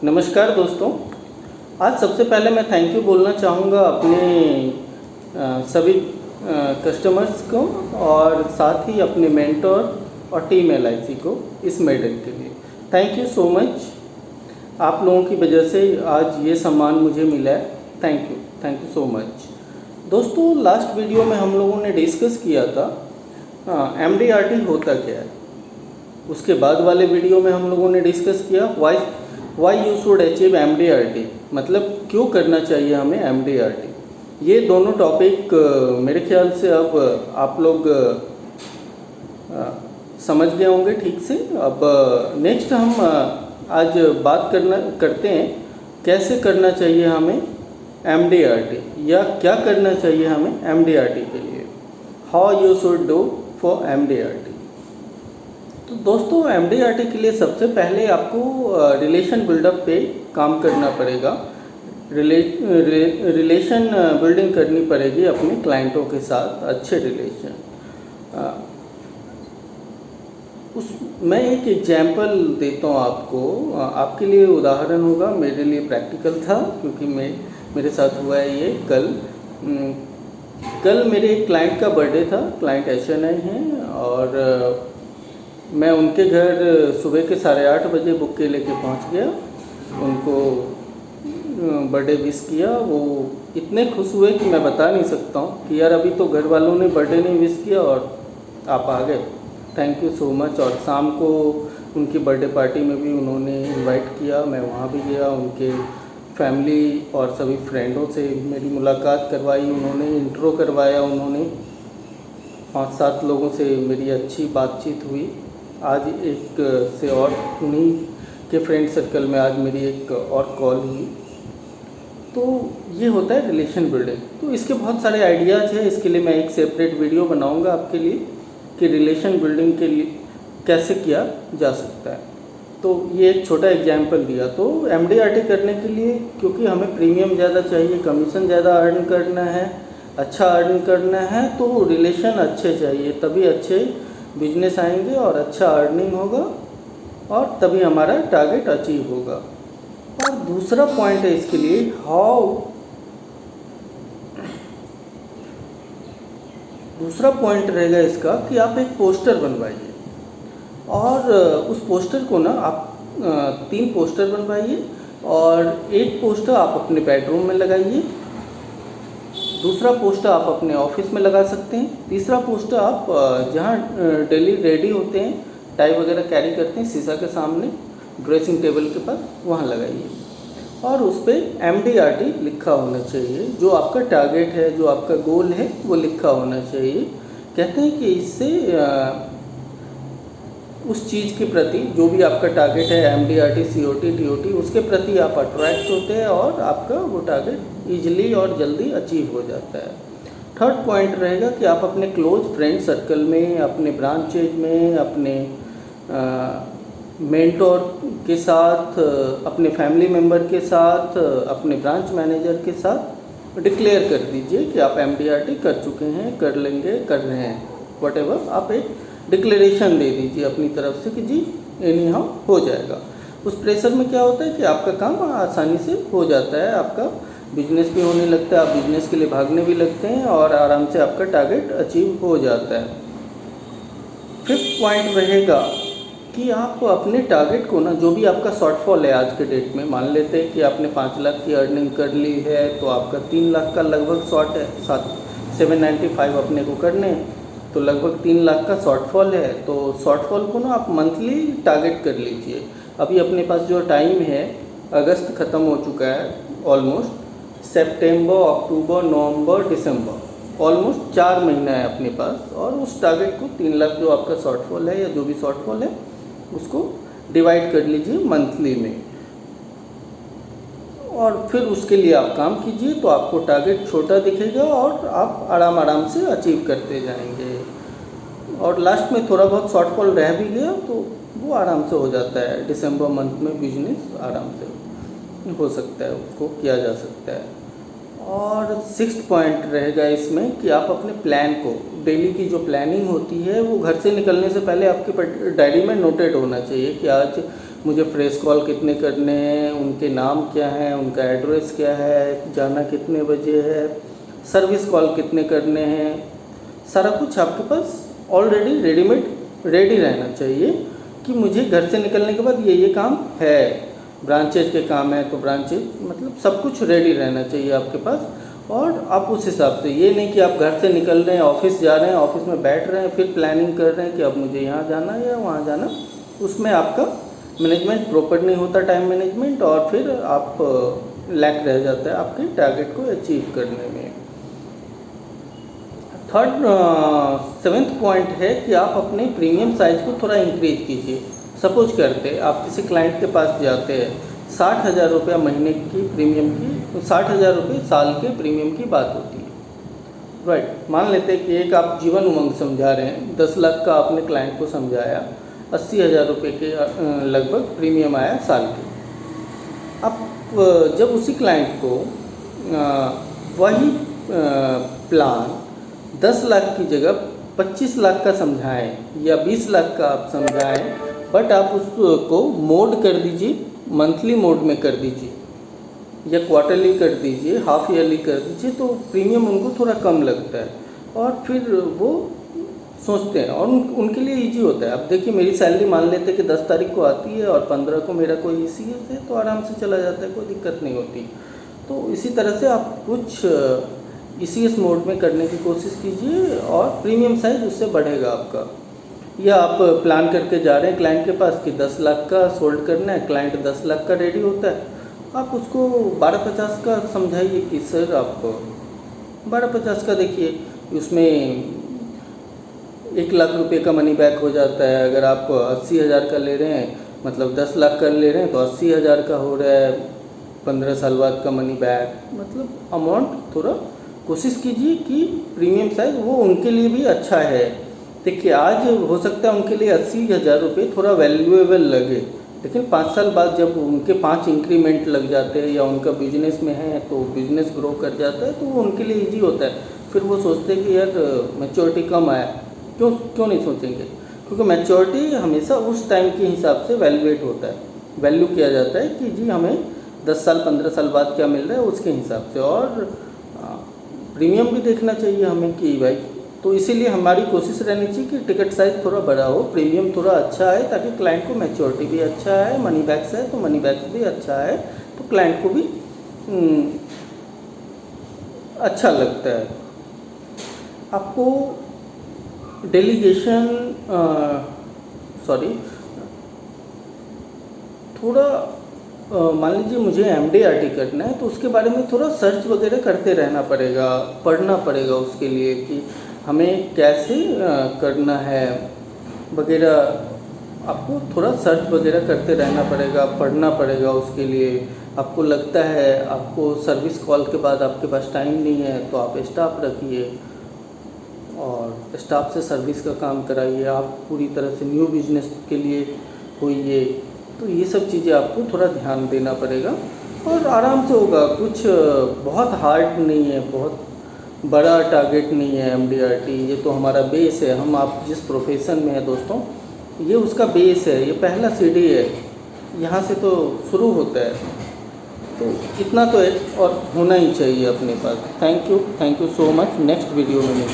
नमस्कार दोस्तों। आज सबसे पहले मैं थैंक यू बोलना चाहूँगा अपने सभी कस्टमर्स को और साथ ही अपने मेंटोर और टीम LIC को इस मेडल के लिए थैंक यू सो मच। आप लोगों की वजह से आज ये सम्मान मुझे मिला है। Thank you so much. दोस्तों, लास्ट वीडियो में हम लोगों ने डिस्कस किया था MDRT होता क्या है। उसके बाद वाले वीडियो में हम लोगों ने डिस्कस किया why you should achieve MDRT, मतलब क्यों करना चाहिए हमें MDRT। ये दोनों टॉपिक मेरे ख्याल से अब आप लोग समझ गए होंगे ठीक से। अब नेक्स्ट हम आज बात करते हैं कैसे करना चाहिए हमें MDRT, या क्या करना चाहिए हमें MDRT के लिए, how you should do for MDRT। तो दोस्तों, MDRT के लिए सबसे पहले आपको रिलेशन बिल्डअप पे काम करना पड़ेगा। रिलेशन बिल्डिंग करनी पड़ेगी अपने क्लाइंटों के साथ, अच्छे रिलेशन। मैं एक एग्जांपल देता हूँ आपको, आपके लिए उदाहरण होगा, मेरे लिए प्रैक्टिकल था क्योंकि मेरे साथ हुआ है ये। कल मेरे एक क्लाइंट का बर्थडे था। क्लाइंट HNI हैं और मैं उनके घर सुबह के 8:30 बजे बुक लेके पहुंच गया। उनको बर्थडे विश किया। वो इतने खुश हुए कि मैं बता नहीं सकता हूं कि यार अभी तो घर वालों ने बर्थडे नहीं विश किया और आप आ गए, थैंक यू सो मच। और शाम को उनकी बर्थडे पार्टी में भी उन्होंने इनवाइट किया, मैं वहां भी गया। उनके फैमिली और सभी फ्रेंडों से मेरी मुलाकात करवाई उन्होंने, इंट्रो करवाया उन्होंने। 5-7 लोगों से मेरी अच्छी बातचीत हुई। आज एक से और उन्हीं के फ्रेंड सर्कल में आज मेरी एक और कॉल हुई। तो ये होता है रिलेशन बिल्डिंग। तो इसके बहुत सारे आइडियाज़ हैं, इसके लिए मैं एक सेपरेट वीडियो बनाऊंगा आपके लिए कि रिलेशन बिल्डिंग के लिए कैसे किया जा सकता है। तो ये एक छोटा एग्जांपल दिया। तो MDRT करने के लिए, क्योंकि हमें प्रीमियम ज़्यादा चाहिए, कमीशन ज़्यादा अर्न करना है, अच्छा अर्न करना है, तो रिलेशन अच्छे चाहिए, तभी अच्छे बिजनेस आएंगे और अच्छा अर्निंग होगा और तभी हमारा टारगेट अचीव होगा। और दूसरा पॉइंट है इसके लिए, दूसरा पॉइंट रहेगा इसका कि आप एक पोस्टर बनवाइए और उस पोस्टर को ना आप 3 पोस्टर बनवाइए और एक पोस्टर आप अपने बेडरूम में लगाइए, दूसरा पोस्टर आप अपने ऑफिस में लगा सकते हैं, तीसरा पोस्टर आप जहाँ डेली रेडी होते हैं, टाई वगैरह कैरी करते हैं, शीशा के सामने ड्रेसिंग टेबल के पास, वहाँ लगाइए। और उस पर MDRT लिखा होना चाहिए। जो आपका टारगेट है, जो आपका गोल है, वो लिखा होना चाहिए। कहते हैं कि इससे उस चीज़ के प्रति, जो भी आपका टारगेट है, MDRT, COT, TOT, उसके प्रति आप अट्रैक्ट होते हैं और आपका वो टारगेट ईजिली और जल्दी अचीव हो जाता है। थर्ड पॉइंट रहेगा कि आप अपने क्लोज फ्रेंड सर्कल में, अपने ब्रांचेज में, अपने मेंटोर के साथ, अपने फैमिली मेम्बर के साथ, अपने ब्रांच मैनेजर के साथ डिक्लेयर कर दीजिए कि आप MDRT कर चुके हैं, कर लेंगे, कर रहे हैं, व्हाटएवर। आप एक डिक्लेरेशन दे दीजिए अपनी तरफ से कि जी एनी हाउ हो जाएगा। उस प्रेशर में क्या होता है कि आपका काम आसानी से हो जाता है, आपका बिजनेस भी होने लगता है, आप बिजनेस के लिए भागने भी लगते हैं और आराम से आपका टारगेट अचीव हो जाता है। फिफ्थ पॉइंट रहेगा कि आप अपने टारगेट को ना, जो भी आपका शॉर्टफॉल है आज के डेट में, मान लेते हैं कि आपने 5 लाख की अर्निंग कर ली है तो आपका 3 लाख का लगभग शॉर्ट है, 795 अपने को करने हैं, तो लगभग 3 लाख का शॉर्टफॉल है। तो शॉर्टफॉल को ना आप मंथली टारगेट कर लीजिए। अभी अपने पास जो टाइम है, अगस्त ख़त्म हो चुका है ऑलमोस्ट, सितंबर, अक्टूबर, नवंबर, दिसंबर, ऑलमोस्ट 4 महीना है अपने पास। और उस टारगेट को 3 लाख जो आपका शॉर्टफॉल है या जो भी शॉर्टफॉल है उसको डिवाइड कर लीजिए मंथली में, और फिर उसके लिए आप काम कीजिए तो आपको टारगेट छोटा दिखेगा और आप आराम से अचीव करते जाएंगे। और लास्ट में थोड़ा बहुत शॉर्टफॉल रह भी गया तो वो आराम से हो जाता है। दिसंबर मंथ में बिजनेस आराम से हो सकता है, उसको किया जा सकता है। और 6th पॉइंट रहेगा इसमें कि आप अपने प्लान को, डेली की जो प्लानिंग होती है वो घर से निकलने से पहले आपकी डायरी में नोटेड होना चाहिए कि आज मुझे फ्रेश कॉल कितने करने हैं, उनके नाम क्या हैं, उनका एड्रेस क्या है, जाना कितने बजे है, सर्विस कॉल कितने करने हैं, सारा कुछ आपके पास ऑलरेडी रेडी रहना चाहिए कि मुझे घर से निकलने के बाद ये काम है। ब्रांचेज के काम है तो ब्रांचेज, मतलब सब कुछ रेडी रहना चाहिए आपके पास। और आप उस हिसाब से, ये नहीं कि आप घर से निकल रहे हैं, ऑफिस जा रहे हैं, ऑफिस में बैठ रहे हैं, फिर प्लानिंग कर रहे हैं कि अब मुझे यहाँ जाना है या वहाँ जाना, उसमें आपका मैनेजमेंट प्रॉपर नहीं होता, टाइम मैनेजमेंट, और फिर आप लैक रह जाता है आपके टारगेट को अचीव करने में। सेवेंथ पॉइंट है कि आप अपने प्रीमियम साइज़ को थोड़ा इंक्रीज कीजिए। सपोज करते आप किसी क्लाइंट के पास जाते हैं, 60,000 रुपया महीने की प्रीमियम की, 60,000 रुपये साल के प्रीमियम की बात होती है, राइट। मान लेते हैं कि एक आप जीवन उमंग समझा रहे हैं, 10 लाख का आपने क्लाइंट को समझाया, 80,000 रुपये के लगभग प्रीमियम आया साल के। अब जब उसी क्लाइंट को वही प्लान 10 लाख की जगह 25 लाख का समझाएं या 20 लाख का आप समझाएं, बट आप उसको मोड कर दीजिए, मंथली मोड में कर दीजिए या क्वार्टरली कर दीजिए, हाफ ईयरली कर दीजिए, तो प्रीमियम उनको थोड़ा कम लगता है और फिर वो सोचते हैं और उनके लिए इजी होता है। अब देखिए, मेरी सैलरी मान लेते हैं कि 10 तारीख को आती है और 15 को मेरा कोई ECS है तो आराम से चला जाता है, कोई दिक्कत नहीं होती। तो इसी तरह से आप कुछ ECS मोड में करने की कोशिश कीजिए और प्रीमियम साइज उससे बढ़ेगा आपका। या आप प्लान करके जा रहे हैं क्लाइंट के पास कि 10 लाख का सोल्ड करना है, क्लाइंट 10 लाख का रेडी होता है, आप उसको 1250 का समझाइए कि सर आप 1250 का देखिए, उसमें 1 लाख रुपए का मनी बैक हो जाता है। अगर आप 80,000 का ले रहे हैं, मतलब 10 लाख का ले रहे हैं, तो 80,000 का हो रहा है, 15 साल बाद का मनी बैक। मतलब अमाउंट थोड़ा कोशिश कीजिए कि प्रीमियम साइज वो उनके लिए भी अच्छा है। देखिए, आज हो सकता है उनके लिए 80,000 रुपये थोड़ा वैल्यूएबल लगे, लेकिन 5 साल बाद जब उनके 5 इंक्रीमेंट लग जाते हैं या उनका बिजनेस में है तो बिजनेस ग्रो कर जाता है, तो वो उनके लिए इजी होता है। फिर वो सोचते हैं कि यार मैच्योरिटी कम आया, क्यों नहीं सोचेंगे, क्योंकि मैच्योरिटी हमेशा उस टाइम के हिसाब से वैल्यूएट होता है, वैल्यू किया जाता है कि जी हमें 10 साल 15 साल बाद क्या मिल रहा है उसके हिसाब से। और प्रीमियम भी देखना चाहिए हमें कि भाई, तो इसीलिए हमारी कोशिश रहनी चाहिए कि टिकट साइज़ थोड़ा बड़ा हो, प्रीमियम थोड़ा अच्छा है, ताकि क्लाइंट को मैच्योरिटी भी अच्छा है, मनी बैक्स है तो मनी बैक्स भी अच्छा है, तो क्लाइंट को भी अच्छा लगता है। आपको डेलीगेशन थोड़ा मान लीजिए मुझे MDRT करना है, तो उसके बारे में थोड़ा सर्च वगैरह करते रहना पड़ेगा, पढ़ना पड़ेगा उसके लिए कि हमें कैसे करना है वगैरह। आपको थोड़ा सर्च वगैरह करते रहना पड़ेगा, पढ़ना पड़ेगा उसके लिए। आपको लगता है आपको सर्विस कॉल के बाद आपके पास टाइम नहीं है, तो आप स्टाफ रखिए और स्टाफ से सर्विस का काम कराइए। आप पूरी तरह से न्यू बिजनेस के लिए होइए। तो ये सब चीज़ें आपको थोड़ा ध्यान देना पड़ेगा और आराम से होगा। कुछ बहुत हार्ड नहीं है, बहुत बड़ा टारगेट नहीं है MDRT। ये तो हमारा बेस है, हम आप जिस प्रोफेशन में है दोस्तों, ये उसका बेस है, ये पहला सीढ़ी है, यहाँ से तो शुरू होता है। तो इतना तो है और होना ही चाहिए अपने पास। Thank you so much. Next video में